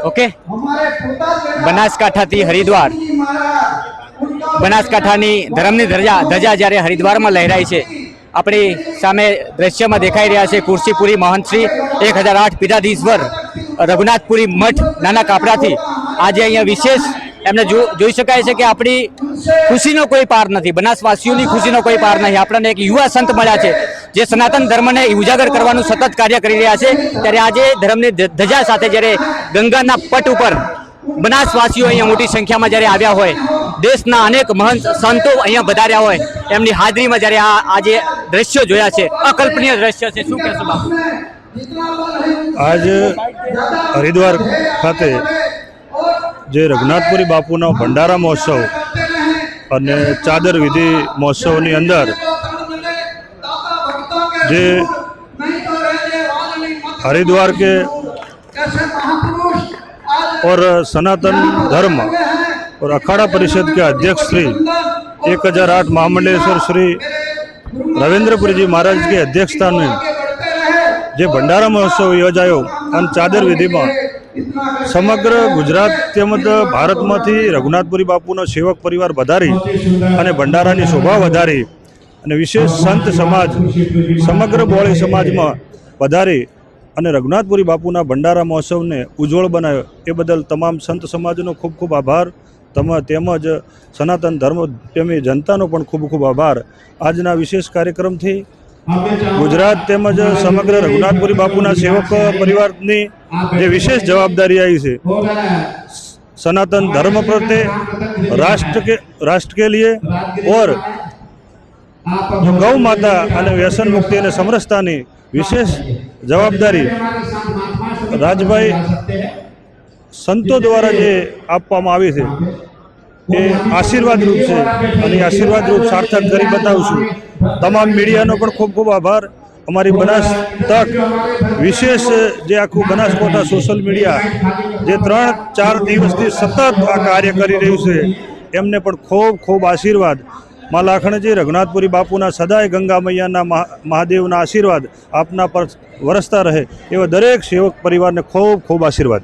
Okay, બનાસકાંઠાથી Haridwar, બનાસકાંઠાની ધર્મની ધજા જ્યારે હરિદ્વારમાં લહેરાય છે, આપણી સામે દ્રશ્યમાં દેખાઈ રહ્યા છે કુર્સીપુરી મહંત શ્રી 1008 પીઠાધીશ્વર રઘુનાથપુરી મઠ નાના કાપડાથી આજે અહીંયા વિશેષ એમને જોઈ શકાય છે કે આપણી ખુશીનો કોઈ પાર નથી, બનાસવાસીઓની ખુશીનો કોઈ પાર નહીં। આપણને એક યુવા સંત મળ્યા છે જે સનાતન ધર્મને ઉજાગર કરવાનું સતત કાર્ય કરી રહ્યા છે, ત્યારે આજે ધર્મની ધજા સાથે જ્યારે ગંગાના પટ ઉપર બનાસવાસીઓ અહીંયા મોટી સંખ્યામાં જ્યારે આવ્યા હોય, દેશના અનેક મહંત સંતો અહીંયા વધાર્યા હોય, એમની હાજરીમાં જ્યારે આજે દ્રશ્યો જોયા છે, અકલ્પનીય દ્રશ્ય છે। શું કહેશો બાપુ? આજ હરિદ્વાર ખાતે જે રઘુનાથપુરી બાપુનો ભંડારા મહોત્સવ અને ચાદર વિધિ મહોત્સવની અંદર જે हरिद्वार के और सनातन धर्म और अखाड़ा परिषद के अध्यक्ष श्री 1008 महामंडलेश्वर श्री रविंद्रपुरी जी महाराज की अध्यक्षता में जे भंडारा महोत्सव योजायो और चादर विधि में समग्र गुजरात तेमज भारत में रघुनाथपुरी बापूनो सेवक परिवार वधारी अने भंडारानी शोभा वधारी अने विशेष संत समाज समग्र बोळी समाज में वधारी अने रघुनाथपुरी बापूना भंडारा महोत्सव ने उज्जवल बनाव्यो ए बदल तमाम संत समाजनो खूब खूब आभार। तेमज सनातन धर्म प्रेमी जनतानो पण खूब खूब आभार। आजना विशेष कार्यक्रम थी गुजरात तेमज समग्र रघुनाथपुरी बापूना सेवक परिवारनी जे विशेष जवाबदारी आई है सनातन धर्म प्रत्ये राष्ट्र के लिए और जो गौ माता और व्यसन मुक्ति और समरसता विशेष जवाबदारी राजभाई संतों द्वारा जे आपवामां आवी छे ए आशीर्वाद रूप से अने आशीर्वाद रूप सार्थक करी बतावुं छुं। तमाम मीडियानो पण खूब खूब आभार। अमारी बनास तक विशेष जे आखू बनासकांठा सोशल मीडिया जे 3-4 दिवसथी सतत आ कार्य करी रह्युं छे एमने पण खूब खूब आशीर्वाद। मां लाखणजी रघुनाथपुरी बापूना सदाय गंगा मैयाना महादेवना आशीर्वाद आपना पर वरसता रहे एवा दरेक सेवक परिवार ने खूब खूब आशीर्वाद।